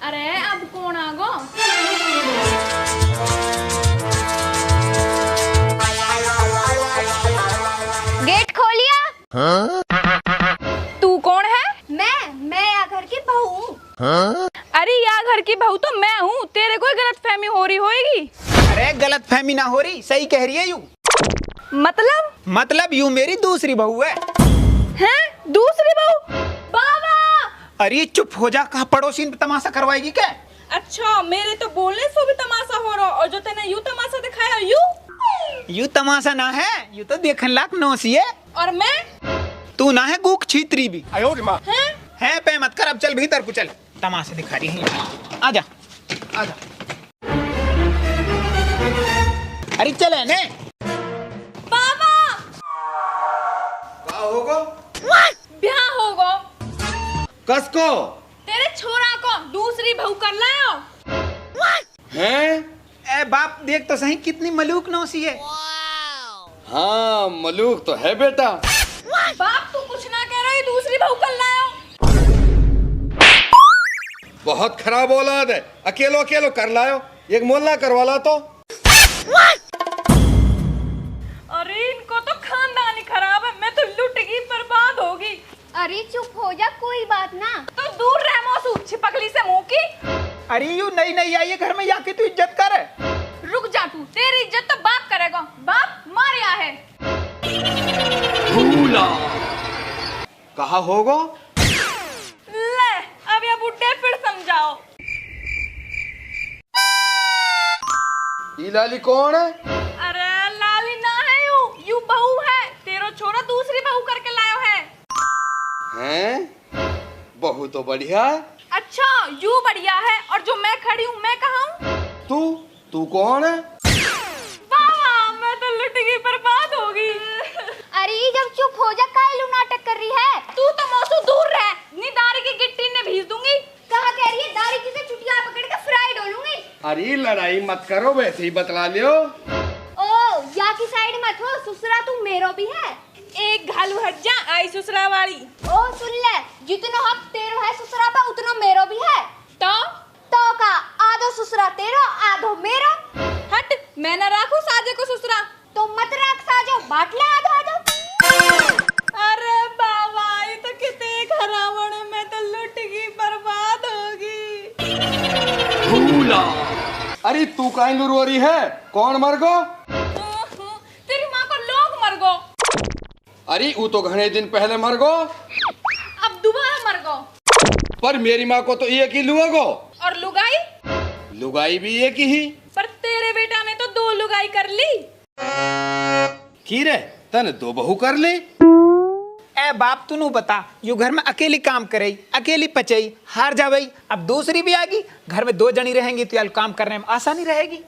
अरे अब कौन आगो? गेट खोलिया। हाँ? तू कौन है? मैं या घर की बहू हूँ। हाँ? अरे या घर की बहू तो मैं हूँ, तेरे कोई गलतफहमी हो रही होगी। अरे गलतफहमी ना हो रही, सही कह रही है यू। मतलब यू मेरी दूसरी बहू है। हैं? दूसरी बहू? बाबा! अरे चुप हो जा, कहा पड़ोसी ने तमाशा करवाएगी क्या? अच्छा, मेरे तो बोलने से भी तमाशा हो रहा, और जो तेने यू तमाशा दिखाया यू तमाशा ना है, यू तो देखन लायक नौसी है। और मैं? तू ना है गूक छीतरी भी। हैं? है पे मत कर, अब चल भीतर को चल, तमाशा दिखा रही है। आजा आजा। अरे चल है ने। बाबा! क्या होगा? ब्याह होगो। कसको? तेरे छोरा को दूसरी बहू कर लायो। हैं? ए बाप देख तो सही कितनी मलूक नौसी है। हाँ मलूक तो है बेटा। बाप तू कुछ ना कह रही, दूसरी बहू कर लायो। बहुत खराब औलाद है, अकेलो अकेलो कर लायो, एक मोहल्ला करवा ला तो। अरे इनको तो खानदान ही खराब है, मैं तो लुट गई, बर्बाद होगी। अरे चुप हो जा, कोई बात ना। तो दूर रह मौसू, छिपकली से मुंह की। अरे यू नई नई आई है घर में, जाके तू इज्जत कर। रुक जा तू, तेरी इज्जत तो बाप करेगा, बाप मारिया है। कहा होगा? ले अब ये बुड्ढे फिर समझाओ। ये लाली कौन है? अरे लाली ना है, यू बहू है, तेरो छोरा दूसरी बहू करके लायो है। हैं? बहू तो बढ़िया है। अच्छा यू बढ़िया है, और जो मैं खड़ी हूँ मैं कहाँ हूँ? तू कौन है? बाबा मैं तो लुट गई, बर्बाद होगी। अरे जब चुप हो जा, कायलू नाटक कर रही है। तू तो मौसू दूर रह, नी दारी की गिट्टी ने भीज दूंगी। कहा कह रही है, दारी की से चुटिया पकड़ के फ्राई डोलूंगी। अरे लड़ाई मत करो, वैसे ही बतला लियो। ओ या की साइड मत हो, ससुरा तू मेरो भी है। एक घालू हट जा, आई ससुरा वाली। ओ सुन ले, जितना हक तेरो है ससुरा पे, उतना मेरो भी है। तो का आधो ससुरा तेरो, आधो मेरो। हट, मैं न राखू साजे को ससुरा। तो मत राख साजो, बांट ले आधो आधो। अरे बाबा ये तो कितने खराबड़ है, मैं तो लुट गई, बर्बाद होगी। अरे तू काहे रो रही है? कौन मर गो? तेरी माँ को लोग मर गो। अरे वो तो घने दिन पहले मर गो। अब दोबारा मर गो। पर मेरी माँ को तो एक ही लुआ गो। और लुगाई? लुगाई भी एक ही। पर तेरे बेटा ने तो 2 लुगाई कर ली। की रे, तने 2 बहू कर ली? ए बाप तू बता, यू घर में अकेली काम करे, अकेली पचई, हार जावई, अब दूसरी भी आएगी, घर में 2 जनी रहेंगी तो यार काम करने में आसानी रहेगी।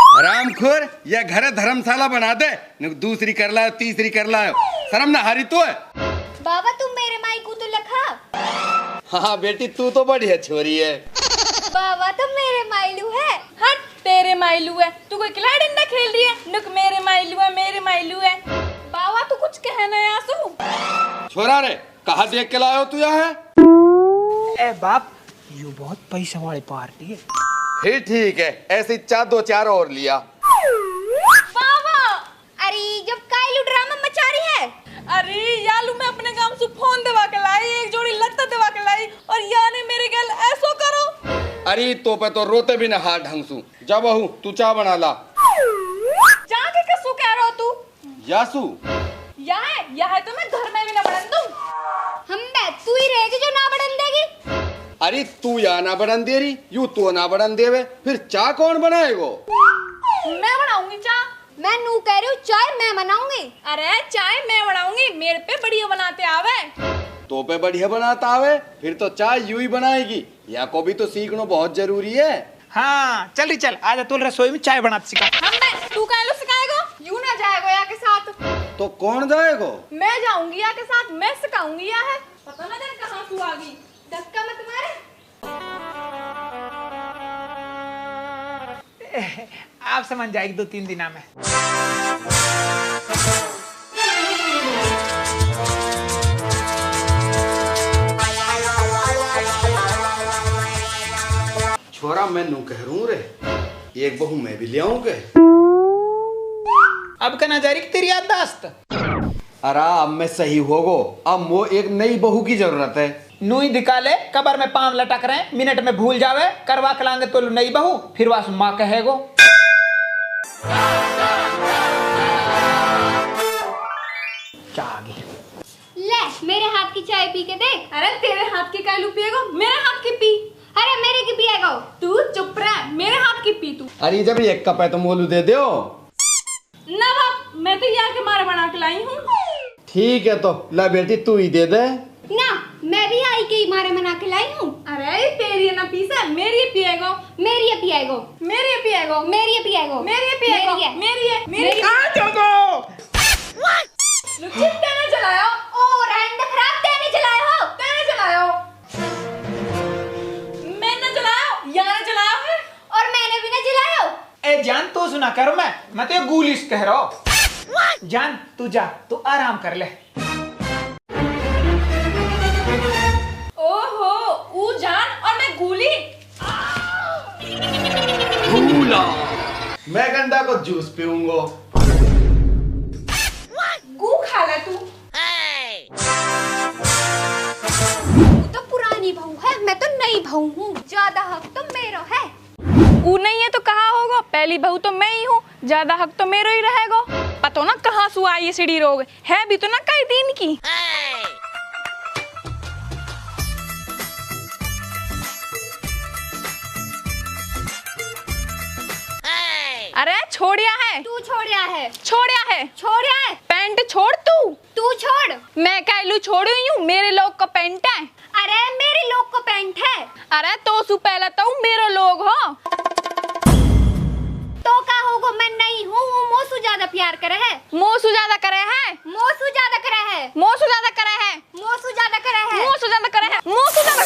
हरामखोर, यह घर धर्मशाला बना दे, दूसरी कर लायो, तीसरी कर लायो, शर्म ना हारी तो है। बाबा तुम मेरे माई को तो लखा। हाँ बेटी तू तो बढ़िया छोरी है। बाबा तुम मेरे माइलू है। हट, तेरे माइलू है, तू कोई खिलाड़ी डंडा खेल रही है? नुक मेरे माइलू है, मेरे माइलू है। बाबा तू कुछ कहना है आंसू? छोरा रे, कहा देख के लायो तू यहाँ है? ए बाप, यू बहुत पैसा वाली पार्टी है। फिर ठीक है, ऐसे 4 और लिया। बाबा! अरे जब कायलू ड्रामा मचा रही है। अरे यालू मैं अपने गांव से फोन दवा के लाई, एक जोड़ी लत्ता दवा के लाई, और याने मेरे गल ऐसो करो। अरे तो पे तो रोते भी ना हाथ ढंग सू। जा बहू तू चाय बना ला। जाके कसू कह रहा हो तू? यासू या है तो मैं घर में भी ना बढ़न दूं। हम बे तू ही रहेगी जो ना बढ़न देगी। अरे तू या ना बढ़न दे रही, यू तो ना बढ़न देवे, फिर चाय कौन बनाएगो? मैं बनाऊंगी चाय। मैं नू कह रही हूँ, चाय मैं बनाऊंगी। अरे चाय मैं बनाऊंगी, मेरे पे बढ़िया बनाते आवे। तो पे बढ़िया बनाता आवे, फिर तो चाय यूं ही बनाएगी। या को भी तो सीखना बहुत जरूरी है। हाँ चल रही, चल आजा, तू रसोई में चाय बनाते सिखा। तू कहलो सिखाएगा? यू ना जाएगा या के साथ। तो कौन जाएगो? मैं जाऊंगी या के साथ, मैं सिखाऊंगी या है। पता ना जाने कहाँ तू आ गई। धक्का मत मारे। आप समझ जाएगी 2-3 दिना में। और अब मैं नू कह रू रे, एक बहू मैं भी ले आऊं के। अब कहना जारी तेरी याददाश्त। अरे अब मैं सही होगो, अब वो एक नई बहू की जरूरत है। नू ही दिखा ले, कबर में पांव लटक रहे, मिनट में भूल जावे, करवा खिलाएंगे तो नई बहू, फिर वास माँ कहेगो। ले मेरे हाथ की चाय पी के देख। अरे तेरे हाथ की कालू पिएगो, मेरे हाथ की पी। अरे मेरे की पिएगो। तू चुप रह, मेरे हाथ की पी तू। अरे जब एक कप है तो मोलू दे दो ना बाप, मैं तो यहाँ के मारे बना के लाई हूँ। ठीक है तो ला बेटी तू ही दे दे। ना मैं भी आई के मारे मना के लाई हूँ। अरे तेरी ना पीसा, मेरी पिएगो, मेरी पिएगो, मेरी पिएगो, मेरी पिएगो, मेरी पिएगो, मेरी चिट्टा ने चलाया। ओ रैंड खराब तेने चलाया हो। तेने चलाया, मैंने चलाया, यार चलाया है। और मैंने भी ना चलाया हो। ए जान तो सुना करो, मैं तो ये गुलिस कह रहा हूँ। जान तू जा, तू आराम कर ले। ओहो, ऊ जान और मैं गुली। भूला मैं गंदा को जूस पीऊंगा। गू खा ले तू। तो पुरानी बहू है, मैं तो नई बहू हूँ, ज्यादा हक तो मेरा है। ऊ नहीं है तो कहाँ होगा, पहली बहू तो मैं ही हूँ, ज्यादा हक तो मेरा ही रहेगा। पता ना कहाँ से आई ये सीढ़ी रोग है भी तो ना कई दिन की। अरे छोड़िया है, तू छोड़िया है, छोड़िया है, छोड़िया है। पैंट छोड़ तू। तू छोड़। मैं कहलू छोड़ी हूँ, मेरे लोग का पैंट है। अरे मेरे लोग को पैंट है। अरे तो सु पहले तो मेरे लोग हो। तो का होगो, मैं नहीं हूँ, वो मोसू ज्यादा प्यार करे है। मोसू ज्यादा करे है, मोसू ज्यादा करे है, मोसू ज्यादा करे है, मोसू ज्यादा करे है, मोसू ज्यादा करे है, मोसू ज्यादा।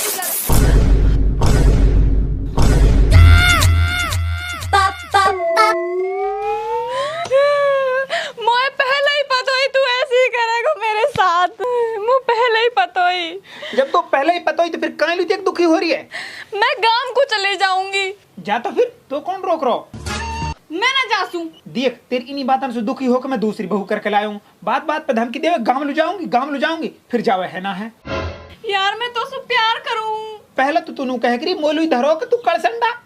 मुझे पहले ही पता ही तू ऐसे ही करेगा मेरे साथ। मुझे पहले ही पता ही। जब तो पहले ही पता ही तो फिर काहे लुतिया दुखी हो रही है। मैं गांव को चले जाऊंगी। जा तो फिर तो कौन रोक रहा हो? मैं ना जासूं। देख तेरी इन्हीं बातों से दुखी होकर मैं दूसरी बहू करके लाया हूँ। बात बात पे धमकी देवे, गांव ले जाऊंगी, गांव ले जाऊंगी, फिर जावे है ना है। यार मैं तो सब प्यार करूं। पहले तो तू कह करी मोलू धरो कि तू कड़संडा।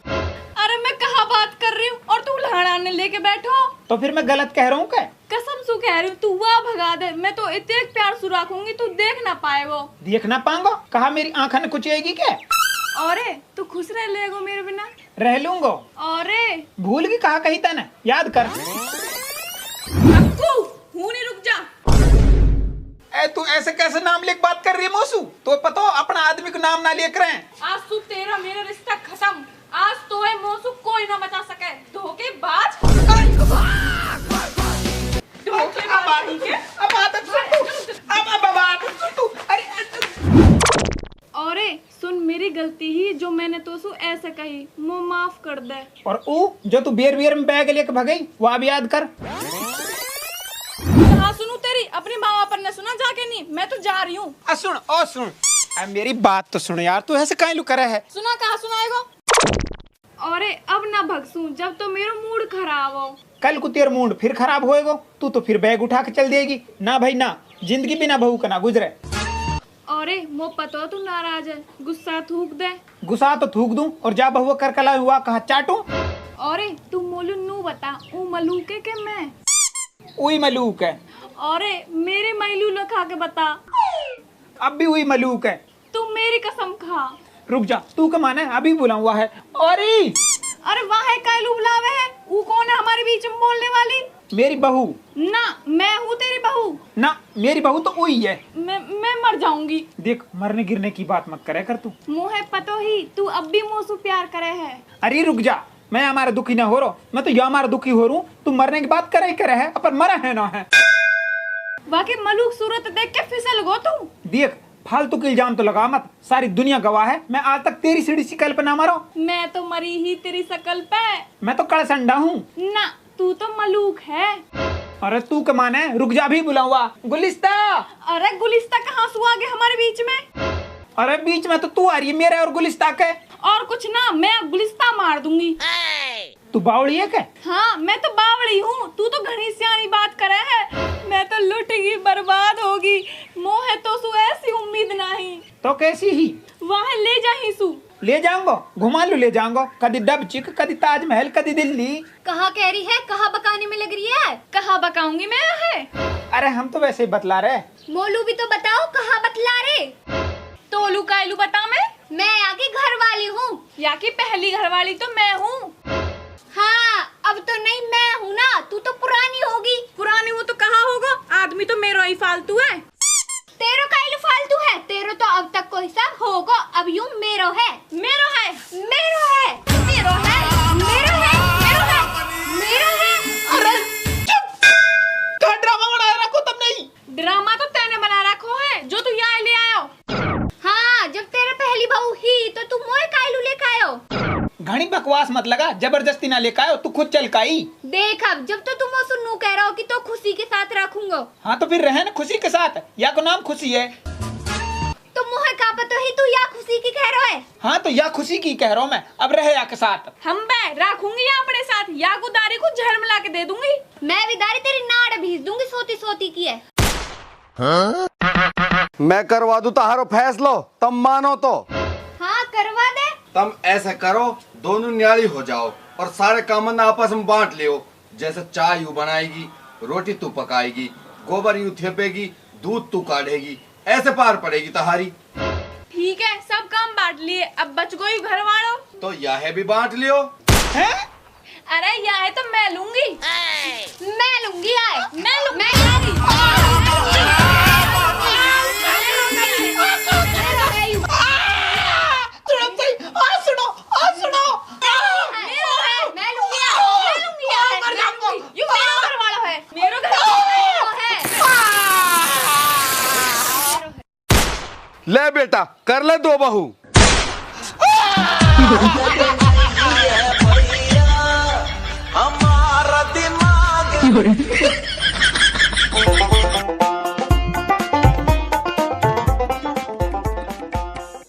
अरे मैं कहाँ बात कर रही हूँ और तू लहराने लेके बैठो। तो फिर मैं गलत कह रहा हूँ क्या? कसम सु कह रही हूँ, तू वहाँ भगा दे, मैं तो इतने प्यार सु रखूंगी तू देख ना पाए वो। देख ना पाऊंगा? कहा मेरी आंखा ने कुछ आएगी क्या? अरे तू खुश रह लेगो मेरे बिना? रह लूंगा। अरे भूल गई कहा कही था ना, याद कर। हूँ नहीं, रुक जा। ए तू ऐसे कैसे नाम लेके बात कर रही है मोसू? तो पता हो अपना आदमी को नाम ना लेकर रहे। आज तू तेरा मेरा रिश्ता खत्म। आज तो है मोसू कोई ना बचा सके। धोखेबाज, धोखेबाज ही के। अब आदत सुन तू, अब आदत सुन तू। अरे सुन, मेरी गलती ही जो मैंने तो सु ऐसे कही, मुँह माफ कर दे। और वो जो तू बेर बेर में बैग लेके भगई वो अब याद कर। कहाँ सुनू तेरी? अपनी माँ पर ने सुना जाके? नहीं, मैं तो जा रही हूँ। सुन ओ सुन, अब मेरी बात तो सुन यार, तू ऐसे काहे लू करे है? सुना कहाँ सुनाएगा? अरे अब ना भगसू, जब तो मेरा मूड खराब हो। कल को तेरा मूड फिर खराब होएगा, तू तो फिर बैग उठा के चल देगी ना भाई ना। जिंदगी बिना बहू का ना गुजरे। अरे मो पता तू नाराज है, गुस्सा थूक दे। गुस्सा तो थूक दूं और जा बहुआ कर कला हुआ कहा चाटू। अरे तू मोलू नू बता, ऊ मलूके के मैं? उई मलूक है। अरे मेरे मैलू लखा के बता। अब भी उई मलूक है। तू मेरी कसम खा। रुक जा, तू का माने अभी बुला हुआ है। अरे वहाँ है कालू बुलावे है। वो कौन है हमारे बीच में बोलने वाली? मेरी बहू। ना मैं हूँ तेरी बहू। ना मेरी बहू तो उई है। मैं मर जाऊंगी। देख मरने गिरने की बात मत करे कर तू। मुझे पता ही तू अब भी मुझसे प्यार करे है। अरे रुक जा, मैं हमारा दुखी ना हो रहा, मैं तो यहाँ हमारा दुखी हो रहा हूँ। तू मरने की बात करे है, अपन मरा है ना है। वाकई मलूक सूरत देख के फिसल गो तू। देख फालतू के इल्जाम तो लगा मत, सारी दुनिया गवाह है। मैं आज तक तेरी सीढ़ी शिकल पे ना मारा। मैं तो मरी ही तेरी शकल पे। मैं तो कड़संडा हूँ ना, तू तो मलूक है। अरे तू का माने? रुक जा, भी बुला हुआ। गुलिस्ता। अरे गुलिस्ता कहाँ से आ गए हमारे बीच में? अरे बीच में तो तू आ रही है मेरे और गुलिस्ता के। और कुछ ना, मैं गुलिस्ता मार दूंगी। तू बावड़ी है क्या? हाँ मैं तो बावड़ी हूँ, तू तो घनी सियानी बात करे है। मैं तो लुट गई, बर्बाद होगी, मोहे तो सु ऐसी उम्मीद नहीं। तो कैसी ही? वहाँ ले जाही सु। ले जाऊंगा, घुमा लू ले जाऊंगा, कदी डबचिक, कदी ताजमहल, कदी दिल्ली। कहाँ कह रही है, कहाँ बकाने में लग रही है? कहाँ बकाऊंगी मैं है? अरे हम तो वैसे ही बतला रहे। मोलू भी तो बताओ, कहाँ बतला रे? तोलू कायलू बता मैं आगे घर वाली हूँ। या की पहली घरवाली तो मैं हूँ। हाँ अब तो नहीं मैं हूँ ना, तू तो पुरानी होगी। पुरानी वो तो कहाँ होगा, आदमी तो मेरा ही फालतू है। तेरो काइलू फालतू है, तेरो तो अब तक को हिसाब होगा, अब यूं मेरो है। मेरो है, मेरो है, मेरो है, मेरो है, मेरो है, मेरो है। अरे चुप! क्या ड्रामा बना रखो तुमने ही? ड्रामा तो तैने बना रखो है, जो तू यहाँ ले आयो। हाँ जब तेरा पहली बहू ही तो तू मोए काइलू लेके आयो। घनी बकवास मत लगा, जबरदस्ती ना लेकर आयो, तू खुद चल का आई। देख अब जब तो तुम सुन्नू कह रहा हो कि तो खुशी के साथ रखूंगा। हाँ तो फिर रहे ना खुशी के साथ, या को नाम खुशी है। तो मुहे का पता ही तू या खुशी की कह रहा है। हाँ तो या खुशी की कह रहा हूँ मैं, अब रहे या के साथ। हम बे रखूंगी या अपने साथ, या गुदारी को जहर मिला के दे दूंगी। मैं विदारी तेरी नाड़ भेज दूंगी, सोती सोती की है। हाँ? मैं करवा दूं तारो फैसलो, तुम मानो तो। हाँ करवा दे। तुम ऐसा करो, दोनों न्यारी हो जाओ और सारे काम आपस में बांट लियो। जैसे चाय यू बनाएगी, रोटी तू पकाएगी, गोबर यू थेपेगी, दूध तू काढ़ेगी, ऐसे पार पड़ेगी तहारी। ठीक है, सब काम बांट लिए, अब बच गई घर वालों। तो यह भी बांट लियो। हैं? अरे यह है तो मैं लूंगी। मैं लूंगी आए, मैं लूंगी। ले बेटा कर ले दो बहू। हमारा दिमाग